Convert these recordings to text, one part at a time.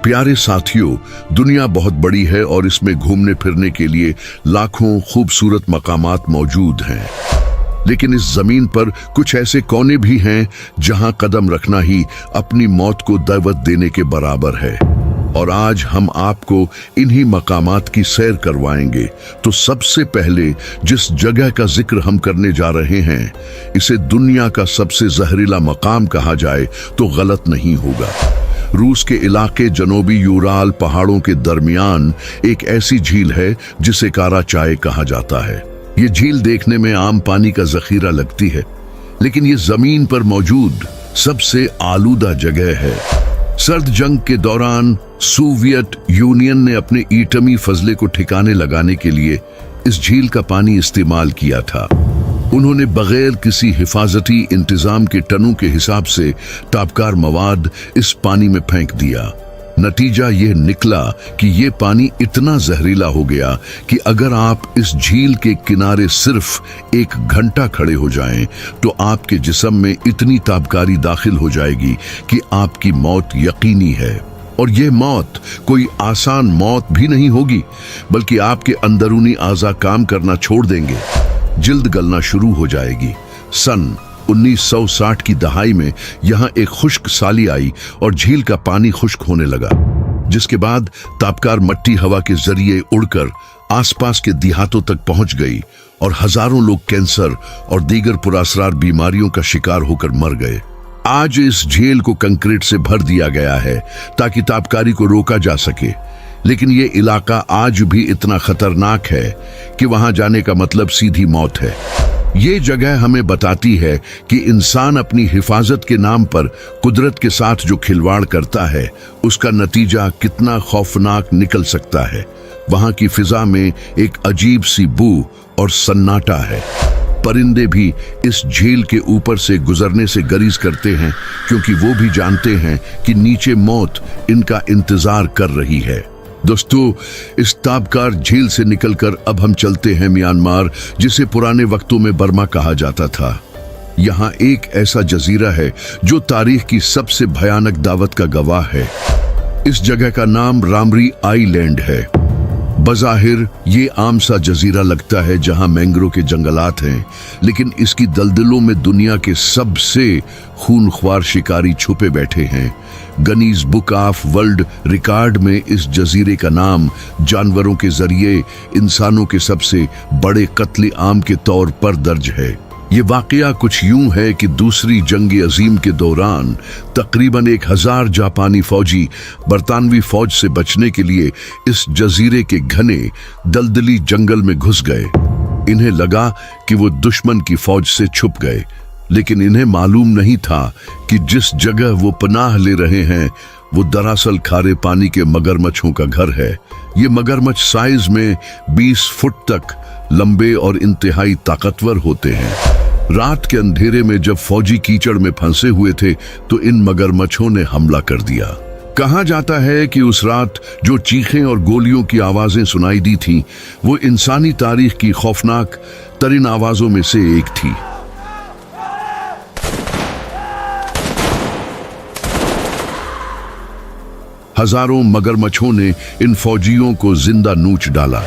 प्यारे साथियों, दुनिया बहुत बड़ी है और इसमें घूमने फिरने के लिए लाखों खूबसूरत मकामात मौजूद हैं। लेकिन इस जमीन पर कुछ ऐसे कोने भी हैं जहां कदम रखना ही अपनी मौत को दावत देने के बराबर है। और आज हम आपको इन्हीं मकामात की सैर करवाएंगे। तो सबसे पहले जिस जगह का जिक्र हम करने जा रहे हैं, इसे दुनिया का सबसे जहरीला मकाम कहा जाए तो गलत नहीं होगा। रूस के इलाके जनूबी यूराल पहाड़ों के दरमियान एक ऐसी झील है जिसे काराचाय कहा जाता है। ये झील देखने में आम पानी का जखीरा लगती है, लेकिन ये जमीन पर मौजूद सबसे आलूदा जगह है। सर्द जंग के दौरान सोवियत यूनियन ने अपने एटमी फजले को ठिकाने लगाने के लिए इस झील का पानी इस्तेमाल किया था। उन्होंने बगैर किसी हिफाजती इंतजाम के टनों के हिसाब से ताबकार मवाद इस पानी में फेंक दिया। नतीजा यह निकला कि यह पानी इतना जहरीला हो गया कि अगर आप इस झील के किनारे सिर्फ 1 घंटा खड़े हो जाएं, तो आपके जिस्म में इतनी ताबकारी दाखिल हो जाएगी कि आपकी मौत यकीनी है। और यह मौत कोई आसान मौत भी नहीं होगी, बल्कि आपके अंदरूनी आज़ा काम करना छोड़ देंगे, जिल्द गलना शुरू हो जाएगी। सन 1960 की दहाई में यहाँ एक खुश्क साली आई और झील का पानी खुश्क होने लगा, जिसके बाद ताबकार मट्टी हवा के जरिए उड़कर आसपास के देहातों तक पहुंच गई और हजारों लोग कैंसर और दीगर पुरासरार बीमारियों का शिकार होकर मर गए। आज इस झील को कंक्रीट से भर दिया गया है ताकि ताबकारी को रोका जा सके, लेकिन ये इलाका आज भी इतना खतरनाक है कि वहां जाने का मतलब सीधी मौत है। ये जगह हमें बताती है कि इंसान अपनी हिफाजत के नाम पर कुदरत के साथ जो खिलवाड़ करता है, उसका नतीजा कितना खौफनाक निकल सकता है। वहां की फिजा में एक अजीब सी बू और सन्नाटा है। परिंदे भी इस झील के ऊपर से गुजरने से गरीज करते हैं, क्योंकि वो भी जानते हैं कि नीचे मौत इनका इंतजार कर रही है। दोस्तों, इस ताबकार झील से निकलकर अब हम चलते हैं म्यांमार, जिसे पुराने वक्तों में बर्मा कहा जाता था। यहाँ एक ऐसा जजीरा है जो तारीख की सबसे भयानक दावत का गवाह है। इस जगह का नाम रामरी आइलैंड है। बज़ाहिर ये आम सा जजीरा लगता है जहां मैंग्रोव के जंगलात हैं, लेकिन इसकी दलदलों में दुनिया के सबसे खूनख्वार शिकारी छुपे बैठे हैं। Guinness book of world record में इस जजीरे का नाम जानवरों के जरिए इंसानों के सबसे बड़े कत्ल आम के तौर पर दर्ज है। ये वाकया कुछ यूं है कि दूसरी जंग अजीम के दौरान तकरीबन 1000 जापानी फौजी बरतानवी फौज से बचने के लिए इस जजीरे के घने दलदली जंगल में घुस गए। इन्हें लगा कि वो दुश्मन की फौज से छुप गए, लेकिन इन्हें मालूम नहीं था कि जिस जगह वो पनाह ले रहे हैं वो दरअसल खारे पानी के मगरमच्छों का घर है। ये मगरमच्छ साइज में 20 फुट तक लंबे और इंतहाई ताकतवर होते हैं। रात के अंधेरे में जब फौजी कीचड़ में फंसे हुए थे, तो इन मगरमच्छों ने हमला कर दिया। कहा जाता है कि उस रात जो चीखें और गोलियों की आवाजें सुनाई दी थीं, वो इंसानी तारीख की खौफनाक तरीन आवाजों में से एक थी। हजारों मगरमच्छों ने इन फौजियों को जिंदा नूच डाला।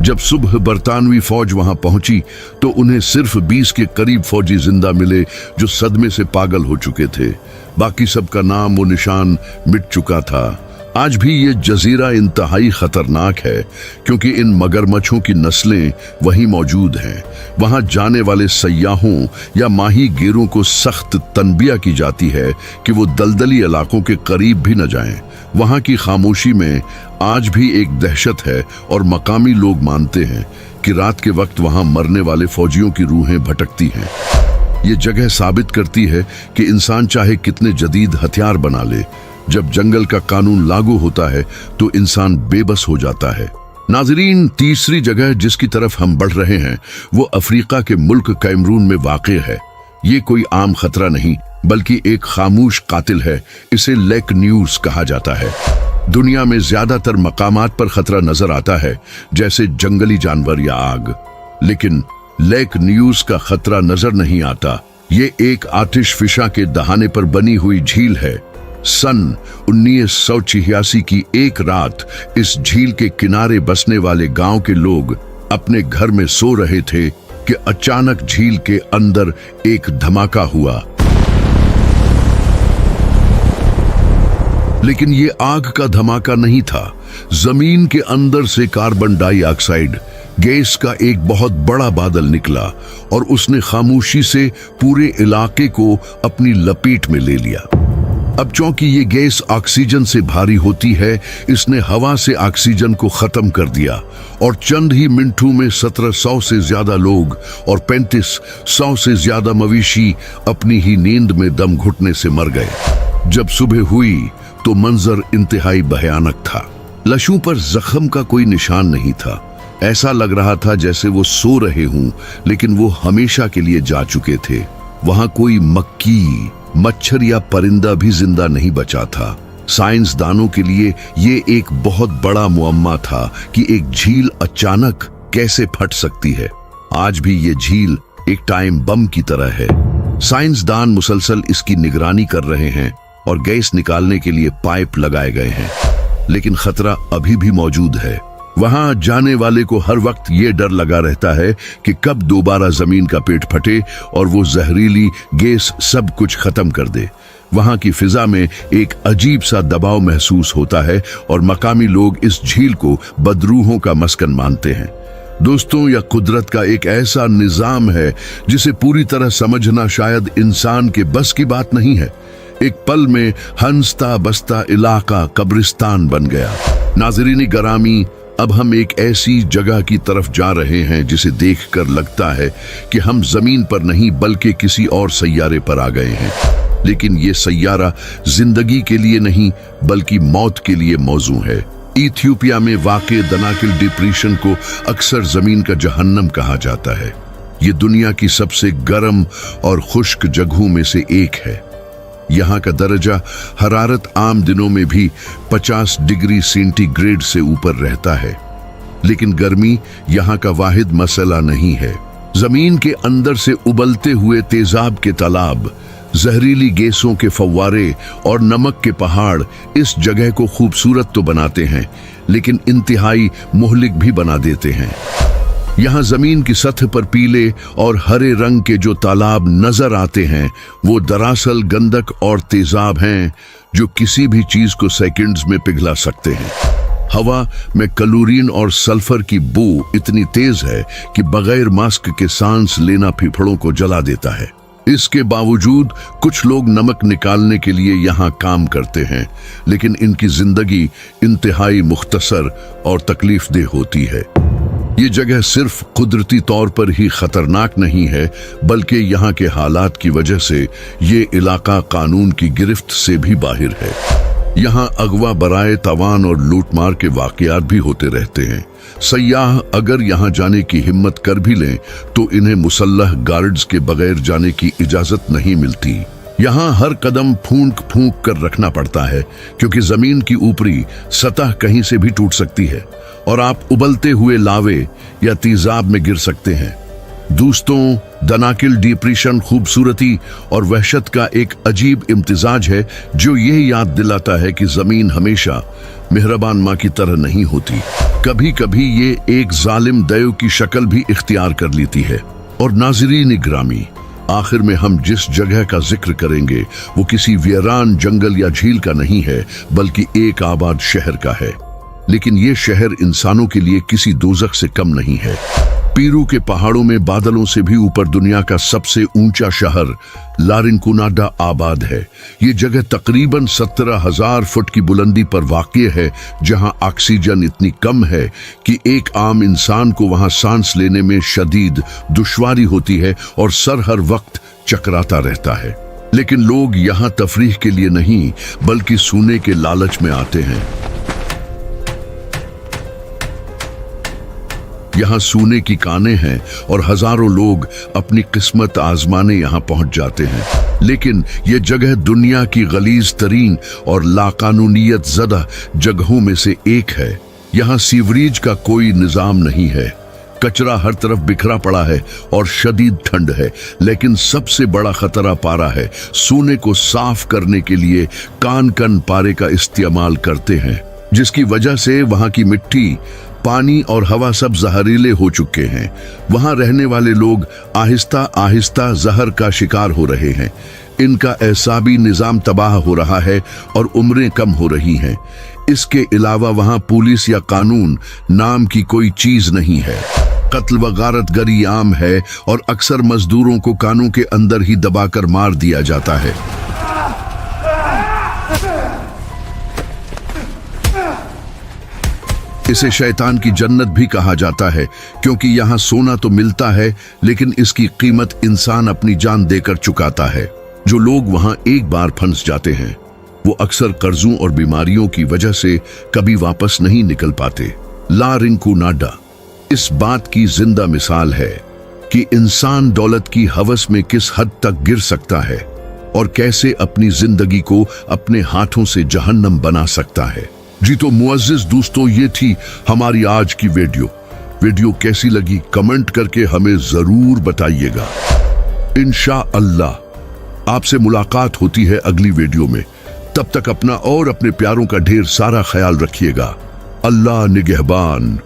जब सुबह बरतानवी फौज वहां पहुंची तो उन्हें सिर्फ 20 के करीब फौजी जिंदा मिले जो सदमे से पागल हो चुके थे। बाकी सबका नाम वो निशान मिट चुका था। आज भी ये जजीरा इंतहाई खतरनाक है, क्योंकि इन मगरमच्छों की नस्लें वहीं मौजूद हैं। वहां जाने वाले सयाहों या माही गिरों को सख्त तनबिया की जाती है कि वो दलदली इलाकों के करीब भी न जाएं। वहां की खामोशी में आज भी एक दहशत है और मकामी लोग मानते हैं कि रात के वक्त वहां मरने वाले फौजियों की रूहें भटकती हैं। ये जगह साबित करती है कि इंसान चाहे कितने जदीद हथियार बना ले, जब जंगल का कानून लागू होता है तो इंसान बेबस हो जाता है। नाजरीन, तीसरी जगह जिसकी तरफ हम बढ़ रहे हैं वो अफ्रीका के मुल्क कैमरून में वाक़ है। ये कोई आम खतरा नहीं, बल्कि एक खामोश कातिल है। इसे लेक न्यूज कहा जाता है। दुनिया में ज्यादातर मकामात पर खतरा नजर आता है, जैसे जंगली जानवर या आग, लेकिन लेक न्यूज का खतरा नजर नहीं आता। ये एक आतिश फिशा के दहाने पर बनी हुई झील है। सन 1986 की एक रात इस झील के किनारे बसने वाले गांव के लोग अपने घर में सो रहे थे कि अचानक झील के अंदर एक धमाका हुआ। लेकिन ये आग का धमाका नहीं था। जमीन के अंदर से कार्बन डाइऑक्साइड गैस का एक बहुत बड़ा बादल निकला और उसने खामोशी से पूरे इलाके को अपनी लपेट में ले लिया। अब चूंकि ये गैस ऑक्सीजन से भारी होती है, इसने हवा से ऑक्सीजन को खत्म कर दिया और चंद ही मिनटों में 1700 से ज्यादा लोग और 3500 से ज्यादा मवेशी अपनी ही नींद में दम घुटने से मर गए। जब सुबह हुई तो मंजर इंतहाई भयानक था। लाशों पर जख्म का कोई निशान नहीं था। ऐसा लग रहा था जैसे वो सो रहे हों, लेकिन वो हमेशा के लिए जा चुके थे। वहां कोई मक्खी, मच्छर या परिंदा भी जिंदा नहीं बचा था। साइंसदानों के लिए ये एक बहुत बड़ा मुअम्मा था कि एक झील अचानक कैसे फट सकती है। आज भी ये झील एक टाइम बम की तरह है। साइंसदान मुसलसल इसकी निगरानी कर रहे हैं और गैस निकालने के लिए पाइप लगाए गए हैं, लेकिन खतरा अभी भी मौजूद है। वहां जाने वाले को हर वक्त ये डर लगा रहता है कि कब दोबारा जमीन का पेट फटे और वो जहरीली गैस सब कुछ खत्म कर दे। वहां की फिजा में एक अजीब सा दबाव महसूस होता है और मकामी लोग इस झील को बदरूहों का मस्कन मानते हैं। दोस्तों, यह कुदरत का एक ऐसा निजाम है जिसे पूरी तरह समझना शायद इंसान के बस की बात नहीं है। एक पल में हंसता बसता इलाका कब्रिस्तान बन गया। नाज़रीन गरामी, अब हम एक ऐसी जगह की तरफ जा रहे हैं जिसे देखकर लगता है कि हम जमीन पर नहीं बल्कि किसी और सैयारे पर आ गए हैं। लेकिन ये सैयारा जिंदगी के लिए नहीं बल्कि मौत के लिए मौजू है। इथियोपिया में वाक़े दनाकिल डिप्रेशन को अक्सर जमीन का जहन्नम कहा जाता है। ये दुनिया की सबसे गर्म और खुश्क जगहों में से एक है। यहाँ का दर्जा हरारत आम दिनों में भी 50 डिग्री सेंटीग्रेड से ऊपर रहता है। लेकिन गर्मी यहाँ का वाहिद मसला नहीं है। जमीन के अंदर से उबलते हुए तेजाब के तालाब, जहरीली गैसों के फव्वारे और नमक के पहाड़ इस जगह को खूबसूरत तो बनाते हैं, लेकिन इंतहाई मुहलिक भी बना देते हैं। यहाँ जमीन की सतह पर पीले और हरे रंग के जो तालाब नजर आते हैं, वो दरअसल गंधक और तेजाब हैं जो किसी भी चीज को सेकंड्स में पिघला सकते हैं। हवा में क्लोरीन और सल्फर की बू इतनी तेज है कि बगैर मास्क के सांस लेना फेफड़ों को जला देता है। इसके बावजूद कुछ लोग नमक निकालने के लिए यहाँ काम करते हैं, लेकिन इनकी जिंदगी इंतहाई मुख्तसर और तकलीफदेह होती है। ये जगह सिर्फ कुदरती तौर पर ही खतरनाक नहीं है, बल्कि यहाँ के हालात की वजह से ये इलाका कानून की गिरफ्त से भी बाहर है। यहाँ अगवा बराए तवान और लूटमार के वाकयात भी होते रहते हैं। सयाह अगर यहाँ जाने की हिम्मत कर भी लें तो इन्हें मुसल्लह गार्ड्स के बगैर जाने की इजाजत नहीं मिलती। यहाँ हर कदम फूंक फूंक कर रखना पड़ता है, क्योंकि जमीन की ऊपरी सतह कहीं से भी टूट सकती है और आप उबलते हुए लावे या तेजाब में गिर सकते हैं। दोस्तों, दनाकिल डिप्रेशन खूबसूरती और वहशत का एक अजीब इम्तिजाज है जो ये याद दिलाता है कि जमीन हमेशा मेहरबान माँ की तरह नहीं होती। कभी कभी ये एक जालिम दयो की शक्ल भी इख्तियार कर लेती है। और नाज़रीन ग्रामी, आखिर में हम जिस जगह का जिक्र करेंगे वो किसी वीरान जंगल या झील का नहीं है, बल्कि एक आबाद शहर का है। लेकिन ये शहर इंसानों के लिए किसी दोजख से कम नहीं है। पीरू के पहाड़ों में बादलों से भी ऊपर दुनिया का सबसे ऊंचा शहर लारिंकुनाडा आबाद है। ये जगह तकरीबन 17,000 फुट की बुलंदी पर वाक़ है, जहां ऑक्सीजन इतनी कम है कि एक आम इंसान को वहां सांस लेने में शदीद दुश्वारी होती है और सर हर वक्त चकराता रहता है। लेकिन लोग यहाँ तफरीह के लिए नहीं बल्कि सोने के लालच में आते हैं। यहाँ सोने की कानें हैं और हजारों लोग अपनी किस्मत आजमाने यहाँ पहुंच जाते हैं। लेकिन ये जगह दुनिया की गलीज तरीन और लाकानूनियत ज़दा जगहों में से एक है। यहाँ सीवरेज का कोई निज़ाम नहीं है, कचरा हर तरफ बिखरा पड़ा है और शदीद ठंड है। लेकिन सबसे बड़ा खतरा पारा है। सोने को साफ करने के लिए कान कन पारे का इस्तेमाल करते हैं, जिसकी वजह से वहां की मिट्टी, पानी और हवा सब जहरीले हो चुके हैं। वहां रहने वाले लोग आहिस्ता आहिस्ता जहर का शिकार हो रहे हैं। इनका एसाबी निजाम तबाह हो रहा है और उम्रें कम हो रही हैं। इसके अलावा वहां पुलिस या कानून नाम की कोई चीज नहीं है। कत्ल व गारतगरी आम है और अक्सर मजदूरों को कानों के अंदर ही दबाकर मार दिया जाता है। इसे शैतान की जन्नत भी कहा जाता है, क्योंकि यहाँ सोना तो मिलता है, लेकिन इसकी कीमत इंसान अपनी जान देकर चुकाता है। जो लोग वहां एक बार फंस जाते हैं, वो अक्सर कर्जों और बीमारियों की वजह से कभी वापस नहीं निकल पाते। ला रिंकुनाडा इस बात की जिंदा मिसाल है कि इंसान दौलत की हवस में किस हद तक गिर सकता है और कैसे अपनी जिंदगी को अपने हाथों से जहन्नम बना सकता है। जी तो मुअज़्ज़िज़ दोस्तों, ये थी हमारी आज की वीडियो कैसी लगी कमेंट करके हमें जरूर बताइएगा। इंशाअल्लाह आपसे मुलाकात होती है अगली वीडियो में। तब तक अपना और अपने प्यारों का ढेर सारा ख्याल रखिएगा। अल्लाह निगहबान।